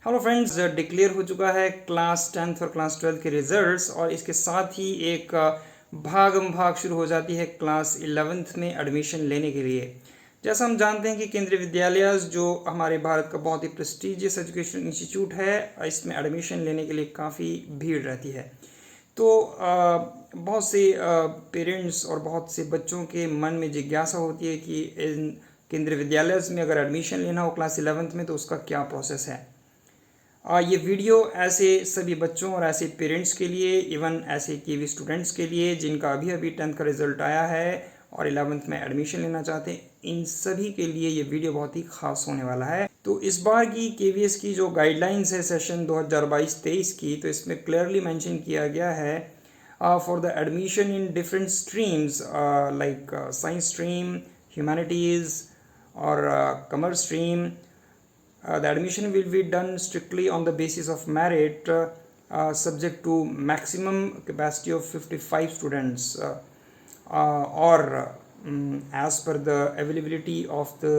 Hello friends, declare हो चुका है क्लास 10th और क्लास 12th के रिजल्ट्स और इसके साथ ही एक भागम भाग शुरू हो जाती है क्लास 11th में एडमिशन लेने के लिए। जैसा हम जानते हैं कि केंद्रीय विद्यालय जो हमारे भारत का बहुत ही प्रेस्टिजियस एजुकेशन इंस्टीट्यूट है, इसमें एडमिशन लेने के लिए काफ़ी भीड़ रहती है। तो बहुत से पेरेंट्स और बहुत से बच्चों के मन में जिज्ञासा होती है कि इन केंद्रीय विद्यालय में अगर एडमिशन लेना हो क्लास 11th में तो उसका क्या प्रोसेस है। ये वीडियो ऐसे सभी बच्चों और ऐसे पेरेंट्स के लिए, इवन ऐसे केवी स्टूडेंट्स के लिए जिनका अभी अभी 10th का रिजल्ट आया है और 11th में एडमिशन लेना चाहते हैं, इन सभी के लिए ये वीडियो बहुत ही खास होने वाला है। तो इस बार की केवीएस की जो गाइडलाइंस है सेशन 2022-23 की, तो इसमें क्लियरली मेंशन किया गया है for the admission in different streams like science stream, humanities और commerce stream. The admission will be done strictly on the basis of merit, subject to maximum capacity of 55 students or as per the availability of the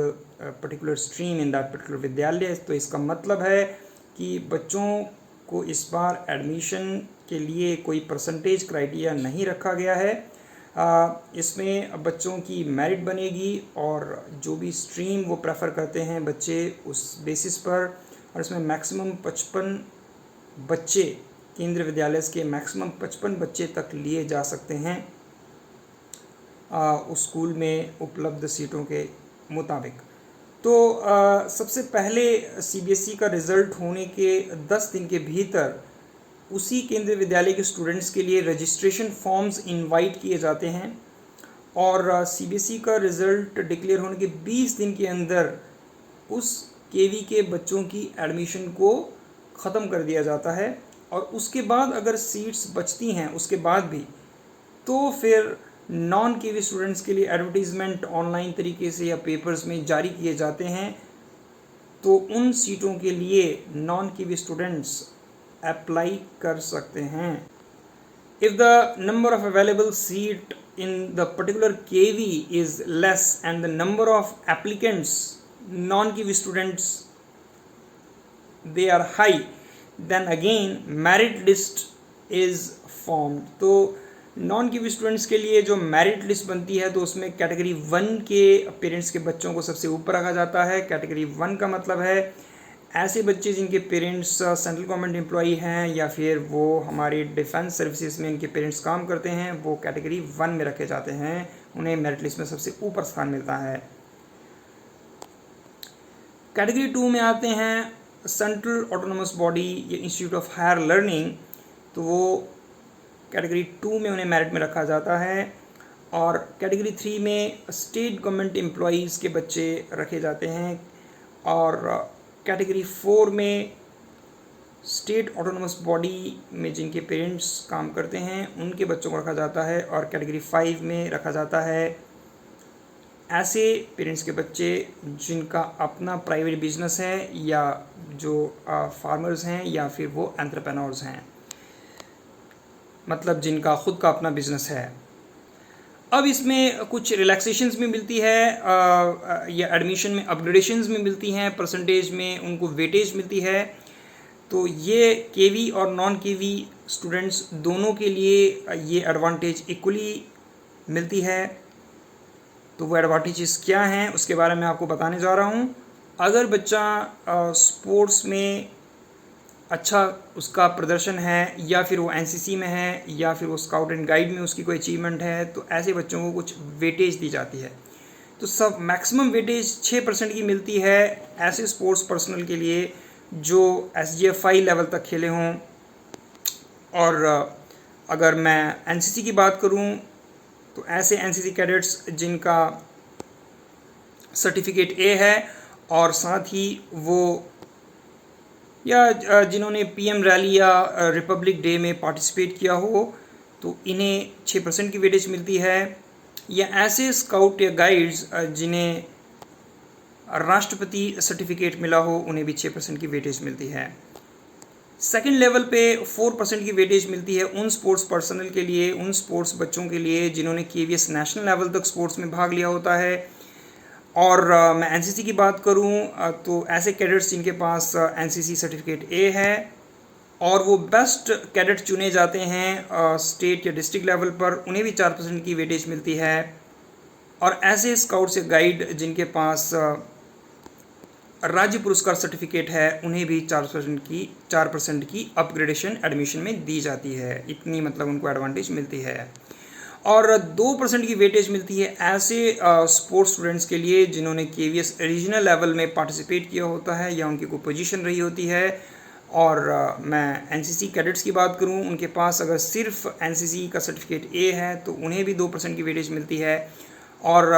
particular stream in that particular विद्यालय। तो इसका मतलब है कि बच्चों को इस बार admission के लिए कोई परसेंटेज क्राइटेरिया नहीं रखा गया है। इसमें बच्चों की मेरिट बनेगी और जो भी स्ट्रीम वो प्रेफर करते हैं बच्चे उस बेसिस पर, और इसमें मैक्सिमम 55 बच्चे, केंद्रीय विद्यालय के मैक्सिमम 55 बच्चे तक लिए जा सकते हैं उस स्कूल में उपलब्ध सीटों के मुताबिक। तो सबसे पहले सीबीएसई का रिज़ल्ट होने के 10 दिन के भीतर उसी केंद्रीय विद्यालय के स्टूडेंट्स के लिए रजिस्ट्रेशन फॉर्म्स इनवाइट किए जाते हैं और सीबीएसई का रिज़ल्ट डिक्लेयर होने के 20 दिन के अंदर उस केवी के बच्चों की एडमिशन को ख़त्म कर दिया जाता है। और उसके बाद अगर सीट्स बचती हैं उसके बाद भी, तो फिर नॉन केवी स्टूडेंट्स के लिए एडवर्टीज़मेंट ऑनलाइन तरीके से या पेपर्स में जारी किए जाते हैं। तो उन सीटों के लिए नॉन केवी स्टूडेंट्स अप्लाई कर सकते हैं। If the number of available seat in the particular KV is less and the number of applicants non KV students they are high, then again merit list is formed. तो non KV students के लिए जो merit list बनती है तो उसमें category 1 के parents के बच्चों को सबसे ऊपर रखा जाता है। कैटेगरी 1 का मतलब है ऐसे बच्चे जिनके पेरेंट्स सेंट्रल गवर्नमेंट एम्प्लॉई हैं या फिर वो हमारी डिफेंस सर्विसेज में इनके पेरेंट्स काम करते हैं, वो कैटेगरी 1 में रखे जाते हैं, उन्हें मेरिट लिस्ट में सबसे ऊपर स्थान मिलता है। कैटेगरी 2 में आते हैं सेंट्रल ऑटोनोमस बॉडी या इंस्टीट्यूट ऑफ हायर लर्निंग, तो वो कैटेगरी 2 में उन्हें मेरिट में रखा जाता है। और कैटेगरी 3 में स्टेट गवर्नमेंट एम्प्लॉइज़ के बच्चे रखे जाते हैं और कैटेगरी 4 में स्टेट ऑटोनोमस बॉडी में जिनके पेरेंट्स काम करते हैं उनके बच्चों को रखा जाता है। और कैटेगरी 5 में रखा जाता है ऐसे पेरेंट्स के बच्चे जिनका अपना प्राइवेट बिजनेस है या जो फार्मर्स हैं या फिर वो एंटरप्रेन्योर्स हैं, मतलब जिनका खुद का अपना बिजनेस है। अब इसमें कुछ रिलैक्सेशंस भी मिलती है या एडमिशन में अपग्रेडेशंस में मिलती हैं, परसेंटेज में उनको वेटेज मिलती है। तो ये केवी और नॉन केवी स्टूडेंट्स दोनों के लिए ये एडवांटेज इक्वली मिलती है। तो वो एडवांटेजेस क्या हैं उसके बारे में आपको बताने जा रहा हूँ। अगर बच्चा स्पोर्ट्स में अच्छा उसका प्रदर्शन है या फिर वो एनसीसी में है या फिर वो स्काउट एंड गाइड में उसकी कोई अचीवमेंट है, तो ऐसे बच्चों को कुछ वेटेज दी जाती है। तो सब मैक्सिमम वेटेज 6% की मिलती है ऐसे स्पोर्ट्स पर्सनल के लिए जो SGFI लेवल तक खेले हों। और अगर मैं एनसीसी की बात करूं तो ऐसे एनसीसी कैडेट्स जिनका सर्टिफिकेट A है और साथ ही वो या जिन्होंने PM रैली या रिपब्लिक डे में पार्टिसिपेट किया हो, तो इन्हें 6% की वेटेज मिलती है। या ऐसे स्काउट या गाइड्स जिन्हें राष्ट्रपति सर्टिफिकेट मिला हो, उन्हें भी 6% की वेटेज मिलती है। सेकंड लेवल पे 4% की वेटेज मिलती है उन स्पोर्ट्स पर्सनल के लिए, उन स्पोर्ट्स बच्चों के लिए जिन्होंने KVS नेशनल लेवल तक स्पोर्ट्स में भाग लिया होता है। और मैं एनसीसी की बात करूं तो ऐसे कैडेट्स जिनके पास एनसीसी सर्टिफिकेट ए है और वो बेस्ट कैडेट चुने जाते हैं स्टेट या डिस्ट्रिक्ट लेवल पर, उन्हें भी 4% की वेटेज मिलती है। और ऐसे स्काउट्स या गाइड जिनके पास राज्य पुरस्कार सर्टिफिकेट है उन्हें भी 4% की अपग्रेडेशन एडमिशन में दी जाती है। इतनी मतलब उनको एडवांटेज मिलती है। और 2% की वेटेज मिलती है ऐसे स्पोर्ट्स स्टूडेंट्स के लिए जिन्होंने केवीएस रीजनल लेवल में पार्टिसिपेट किया होता है या उनकी कोई पोजीशन रही होती है। और मैं एनसीसी कैडेट्स की बात करूं, उनके पास अगर सिर्फ एनसीसी का सर्टिफिकेट ए है तो उन्हें भी 2% की वेटेज मिलती है। और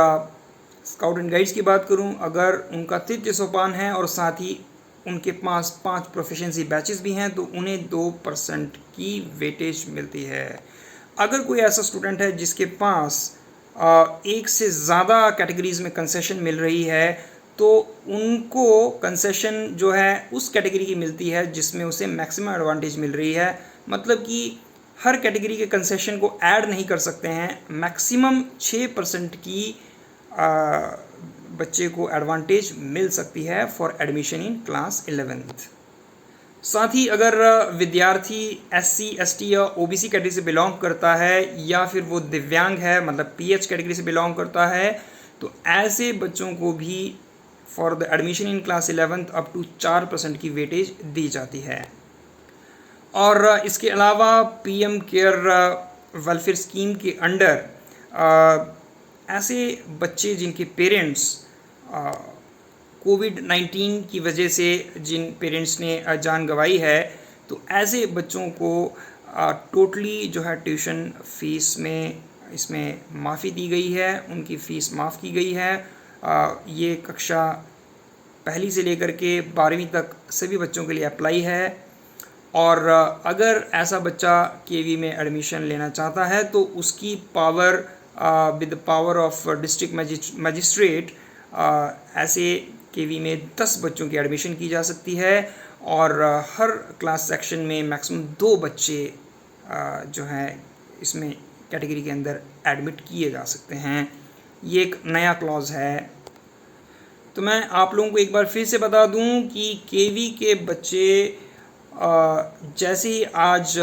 स्काउट एंड गाइड्स की बात करूं, अगर उनका तृतीय सोपान है और साथ ही उनके पास 5 प्रोफिशिएंसी बैचेस भी हैं तो उन्हें 2% की वेटेज मिलती है। अगर कोई ऐसा स्टूडेंट है जिसके पास एक से ज़्यादा कैटेगरीज में कंसेशन मिल रही है तो उनको कंसेशन जो है उस कैटेगरी की मिलती है जिसमें उसे मैक्सिमम एडवांटेज मिल रही है। मतलब कि हर कैटेगरी के कंसेशन को ऐड नहीं कर सकते हैं, मैक्सिमम 6% की बच्चे को एडवांटेज मिल सकती है for admission in class 11th। साथ ही अगर विद्यार्थी SC ST या OBC कैटेगरी से बिलोंग करता है या फिर वो दिव्यांग है मतलब PH कैटेगरी से बिलोंग करता है तो ऐसे बच्चों को भी for the admission in class 11th up to 4% की वेटेज दी जाती है। और इसके अलावा PM केयर वेलफेयर स्कीम के अंडर ऐसे बच्चे जिनके पेरेंट्स कोविड-19 की वजह से जिन पेरेंट्स ने जान गंवाई है तो ऐसे बच्चों को टोटली जो है ट्यूशन फ़ीस में इसमें माफ़ी दी गई है, उनकी फ़ीस माफ़ की गई है। ये कक्षा पहली से लेकर के 12वीं तक सभी बच्चों के लिए अप्लाई है। और अगर ऐसा बच्चा केवी में एडमिशन लेना चाहता है तो उसकी power with the power of district magistrate ऐसे केवी में 10 बच्चों की एडमिशन की जा सकती है। और हर क्लास सेक्शन में मैक्सिमम 2 बच्चे जो हैं इसमें कैटेगरी के अंदर एडमिट किए जा सकते हैं। ये एक नया क्लॉज है। तो मैं आप लोगों को एक बार फिर से बता दूं कि केवी के बच्चे जैसे ही आज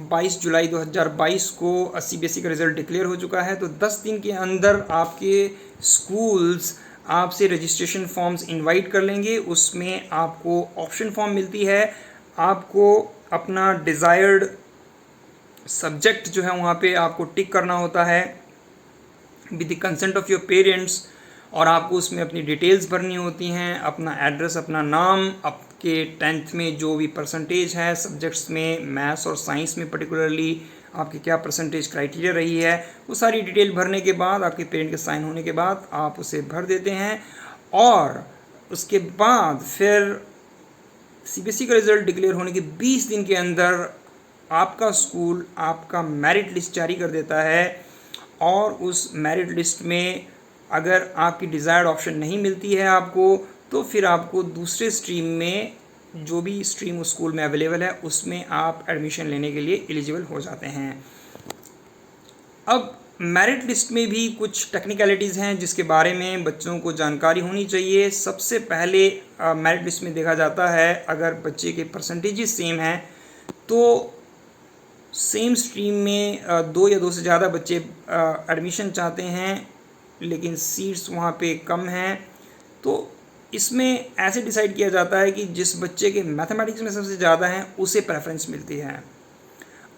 22 जुलाई 2022 को CBSE का रिज़ल्ट डिक्लेयर हो चुका है तो 10 दिन के अंदर आपके स्कूल्स आपसे रजिस्ट्रेशन फॉर्म्स इनवाइट कर लेंगे। उसमें आपको ऑप्शन फॉर्म मिलती है, आपको अपना डिज़ायर्ड सब्जेक्ट जो है वहाँ पे आपको टिक करना होता है with the consent of your parents. और आपको उसमें अपनी डिटेल्स भरनी होती हैं, अपना एड्रेस, अपना नाम, आपके 10th में जो भी परसेंटेज है सब्जेक्ट्स में, मैथ्स और साइंस में पर्टिकुलरली आपकी क्या परसेंटेज क्राइटेरिया रही है, वो सारी डिटेल भरने के बाद आपके पेरेंट के साइन होने के बाद आप उसे भर देते हैं। और उसके बाद फिर CBSE का रिज़ल्ट डिक्लेयर होने के 20 दिन के अंदर आपका स्कूल आपका मेरिट लिस्ट जारी कर देता है। और उस मेरिट लिस्ट में अगर आपकी डिज़ायर्ड ऑप्शन नहीं मिलती है आपको तो फिर आपको दूसरे स्ट्रीम में जो भी स्ट्रीम उस स्कूल में अवेलेबल है उसमें आप एडमिशन लेने के लिए एलिजिबल हो जाते हैं। अब मेरिट लिस्ट में भी कुछ टेक्निकलिटीज़ हैं जिसके बारे में बच्चों को जानकारी होनी चाहिए। सबसे पहले मेरिट लिस्ट में देखा जाता है अगर बच्चे के परसेंटेजेस सेम हैं तो सेम स्ट्रीम में 2 या 2 से ज़्यादा बच्चे एडमिशन चाहते हैं लेकिन सीट्स वहाँ पे कम हैं तो इसमें ऐसे डिसाइड किया जाता है कि जिस बच्चे के मैथमेटिक्स में सबसे ज़्यादा हैं उसे प्रेफरेंस मिलती है।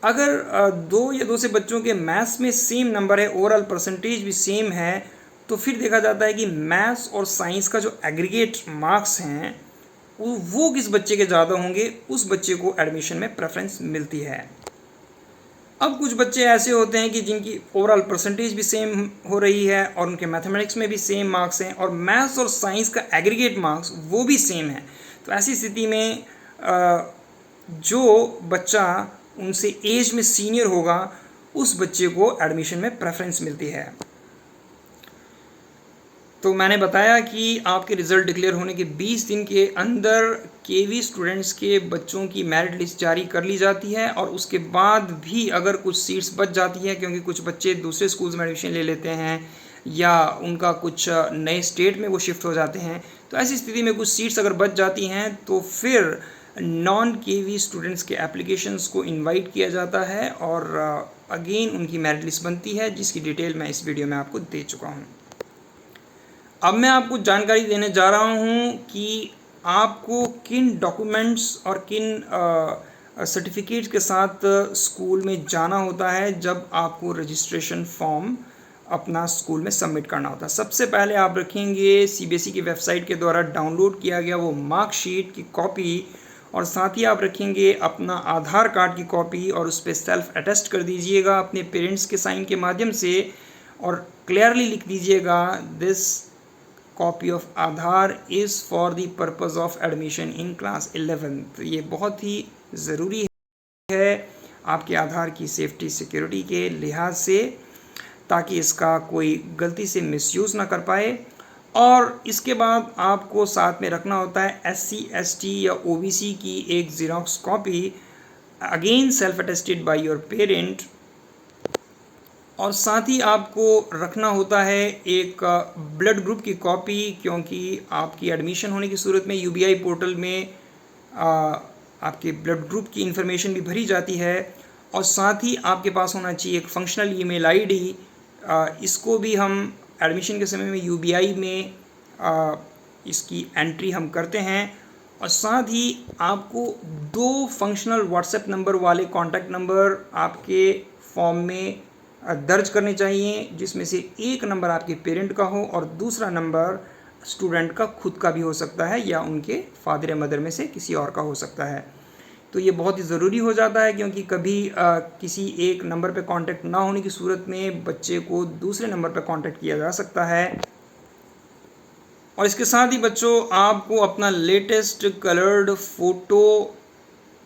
अगर 2 या 2 से बच्चों के मैथ्स में सेम नंबर है, ओवरऑल परसेंटेज भी सेम है, तो फिर देखा जाता है कि मैथ्स और साइंस का जो एग्रीगेट मार्क्स हैं वो किस बच्चे के ज़्यादा होंगे, उस बच्चे को एडमिशन में प्रेफरेंस मिलती है। अब कुछ बच्चे ऐसे होते हैं कि जिनकी ओवरऑल परसेंटेज भी सेम हो रही है और उनके मैथमेटिक्स में भी सेम मार्क्स हैं और मैथ्स और साइंस का एग्रीगेट मार्क्स वो भी सेम है। तो ऐसी स्थिति में जो बच्चा उनसे एज में सीनियर होगा उस बच्चे को एडमिशन में प्रेफरेंस मिलती है। तो मैंने बताया कि आपके रिज़ल्ट डिक्लेयर होने के 20 दिन के अंदर केवी स्टूडेंट्स के बच्चों की मेरिट लिस्ट जारी कर ली जाती है। और उसके बाद भी अगर कुछ सीट्स बच जाती हैं क्योंकि कुछ बच्चे दूसरे स्कूल्स में एडमिशन ले लेते हैं या उनका कुछ नए स्टेट में वो शिफ्ट हो जाते हैं, तो ऐसी स्थिति में कुछ सीट्स अगर बच जाती हैं तो फिर नॉन केवी स्टूडेंट्स के एप्लीकेशंस को इनवाइट किया जाता है और अगेन उनकी मेरिट लिस्ट बनती है, जिसकी डिटेल मैं इस वीडियो में आपको दे चुका हूँ। अब मैं आपको जानकारी देने जा रहा हूँ कि आपको किन डॉक्यूमेंट्स और किन सर्टिफिकेट्स के साथ स्कूल में जाना होता है जब आपको रजिस्ट्रेशन फॉर्म अपना स्कूल में सबमिट करना होता है। सबसे पहले आप रखेंगे सीबीएसई की वेबसाइट के द्वारा डाउनलोड किया गया वो मार्कशीट की कॉपी, और साथ ही आप रखेंगे अपना आधार कार्ड की कॉपी और उस पर सेल्फ अटेस्ट कर दीजिएगा अपने पेरेंट्स के साइन के माध्यम से, और क्लियरली लिख दीजिएगा this copy of Aadhaar is for the purpose of admission in class 11। ये बहुत ही ज़रूरी है आपके आधार की सेफ्टी सिक्योरिटी के लिहाज से, ताकि इसका कोई गलती से मिसयूज़ ना कर पाए। और इसके बाद आपको साथ में रखना होता है SC ST या OBC की एक xerox copy, again self attested by your parent, और साथ ही आपको रखना होता है एक ब्लड ग्रुप की कॉपी, क्योंकि आपकी एडमिशन होने की सूरत में UBI पोर्टल में आपके ब्लड ग्रुप की इन्फॉर्मेशन भी भरी जाती है। और साथ ही आपके पास होना चाहिए एक फंक्शनल ईमेल आईडी, इसको भी हम एडमिशन के समय में UBI में इसकी एंट्री हम करते हैं। और साथ ही आपको 2 फंक्शनल व्हाट्सएप नंबर वाले कॉन्टैक्ट नंबर आपके फॉर्म में दर्ज करने चाहिए, जिसमें से एक नंबर आपके पेरेंट का हो और दूसरा नंबर स्टूडेंट का खुद का भी हो सकता है या उनके फादर या मदर में से किसी और का हो सकता है। तो ये बहुत ही ज़रूरी हो जाता है, क्योंकि कभी किसी एक नंबर पे कांटेक्ट ना होने की सूरत में बच्चे को दूसरे नंबर पे कांटेक्ट किया जा सकता है। और इसके साथ ही बच्चों, आपको अपना लेटेस्ट कलर्ड फ़ोटो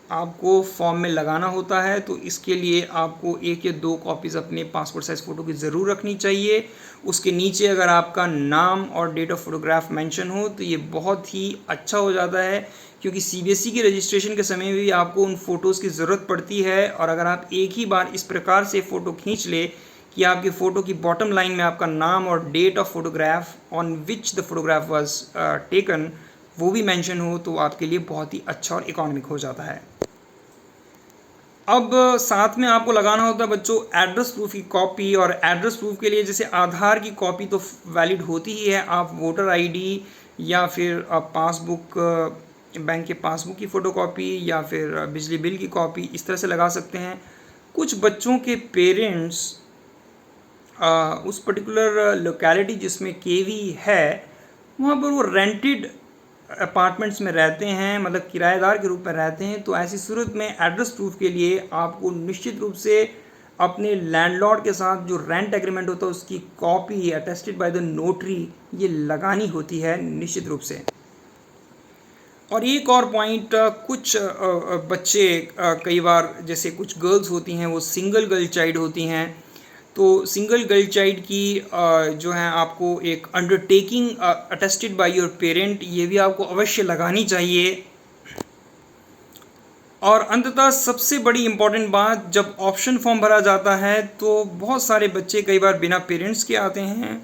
आपको फॉर्म में लगाना होता है। तो इसके लिए आपको 1 या 2 कॉपीज़ अपने पासपोर्ट साइज़ फ़ोटो की ज़रूर रखनी चाहिए। उसके नीचे अगर आपका नाम और डेट ऑफ फोटोग्राफ मेंशन हो तो ये बहुत ही अच्छा हो जाता है, क्योंकि CBSE की रजिस्ट्रेशन के समय भी आपको उन फ़ोटोज़ की ज़रूरत पड़ती है। और अगर आप एक ही बार इस प्रकार से फ़ोटो खींच ले कि आपकी फ़ोटो की बॉटम लाइन में आपका नाम और date of photograph on which the photograph was taken वो भी मेंशन हो, तो आपके लिए बहुत ही अच्छा और इकोनॉमिक हो जाता है। अब साथ में आपको लगाना होता है बच्चों एड्रेस प्रूफ की कॉपी, और एड्रेस प्रूफ के लिए जैसे आधार की कॉपी तो वैलिड होती ही है, आप वोटर ID या फिर पासबुक, बैंक के पासबुक की फ़ोटोकॉपी या फिर बिजली बिल की कॉपी इस तरह से लगा सकते हैं। कुछ बच्चों के पेरेंट्स उस पर्टिकुलर लोकेलिटी जिसमें KV है वहाँ पर वो रेंटेड अपार्टमेंट्स में रहते हैं, मतलब किराएदार के रूप में रहते हैं। तो ऐसी सूरत में एड्रेस प्रूफ के लिए आपको निश्चित रूप से अपने लैंडलॉर्ड के साथ जो रेंट एग्रीमेंट होता है उसकी copy attested by the notary ये लगानी होती है निश्चित रूप से। और एक और पॉइंट, कुछ बच्चे कई बार जैसे कुछ गर्ल्स होती हैं वो सिंगल गर्ल चाइल्ड होती हैं, तो सिंगल गर्ल चाइल्ड की जो है आपको एक undertaking attested by your parent ये भी आपको अवश्य लगानी चाहिए। और अंततः सबसे बड़ी इम्पॉर्टेंट बात, जब ऑप्शन फॉर्म भरा जाता है तो बहुत सारे बच्चे कई बार बिना पेरेंट्स के आते हैं,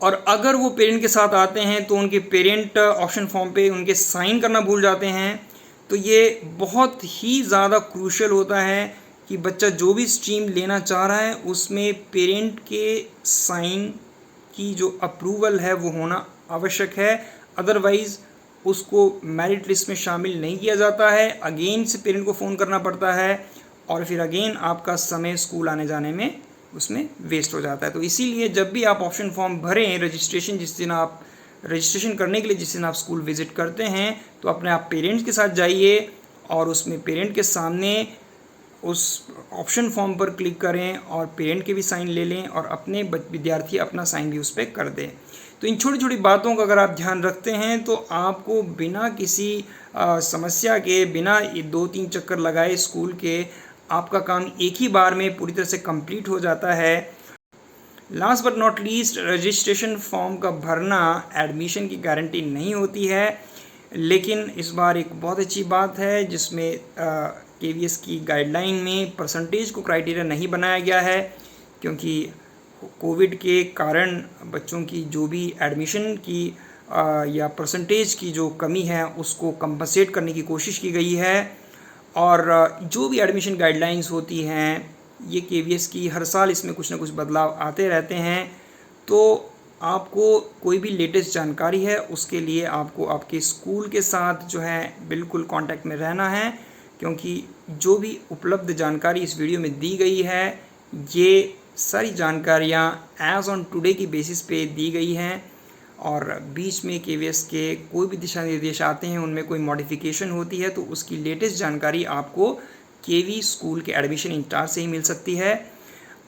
और अगर वो पेरेंट के साथ आते हैं तो उनके पेरेंट ऑप्शन फॉर्म पे उनके साइन करना भूल जाते हैं। तो ये बहुत ही ज़्यादा क्रूशियल होता है कि बच्चा जो भी स्ट्रीम लेना चाह रहा है उसमें पेरेंट के साइन की जो अप्रूवल है वो होना आवश्यक है, अदरवाइज़ उसको मेरिट लिस्ट में शामिल नहीं किया जाता है। अगेन से पेरेंट को फ़ोन करना पड़ता है और फिर अगेन आपका समय स्कूल आने जाने में उसमें वेस्ट हो जाता है। तो इसीलिए जब भी आप ऑप्शन फॉर्म भरें, रजिस्ट्रेशन करने के लिए जिस दिन आप स्कूल विज़िट करते हैं तो अपने आप पेरेंट्स के साथ जाइए और उसमें पेरेंट के सामने उस ऑप्शन फॉर्म पर क्लिक करें और पेरेंट के भी साइन ले लें और अपने विद्यार्थी अपना साइन भी उस पर कर दें। तो इन छोटी छोटी बातों का अगर आप ध्यान रखते हैं तो आपको बिना किसी समस्या के, बिना 2-3 चक्कर लगाए स्कूल के, आपका काम एक ही बार में पूरी तरह से कंप्लीट हो जाता है। Last but not least, registration form का भरना एडमिशन की गारंटी नहीं होती है, लेकिन इस बार एक बहुत अच्छी बात है जिसमें KVS की गाइडलाइन में परसेंटेज को क्राइटेरिया नहीं बनाया गया है, क्योंकि कोविड के कारण बच्चों की जो भी एडमिशन की या परसेंटेज की जो कमी है उसको कंपनसेट करने की कोशिश की गई है। और जो भी एडमिशन गाइडलाइंस होती हैं ये KVS की हर साल इसमें कुछ ना कुछ बदलाव आते रहते हैं। तो आपको कोई भी लेटेस्ट जानकारी है उसके लिए आपको आपके स्कूल के साथ जो है बिल्कुल कांटेक्ट में रहना है, क्योंकि जो भी उपलब्ध जानकारी इस वीडियो में दी गई है ये सारी जानकारियाँ एज़ ऑन टुडे की बेसिस पे दी गई हैं। और बीच में KVS के कोई भी दिशा निर्देश आते हैं उनमें कोई मॉडिफिकेशन होती है तो उसकी लेटेस्ट जानकारी आपको KV स्कूल के एडमिशन इंचार्ज से ही मिल सकती है।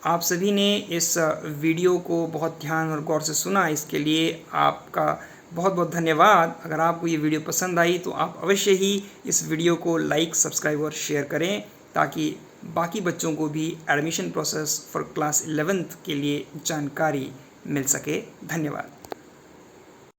आप सभी ने इस वीडियो को बहुत ध्यान और गौर से सुना, इसके लिए आपका बहुत बहुत धन्यवाद। अगर आपको ये वीडियो पसंद आई तो आप अवश्य ही इस वीडियो को लाइक, सब्सक्राइब और शेयर करें ताकि बाकी बच्चों को भी admission process for class 11th के लिए जानकारी मिल सके। धन्यवाद।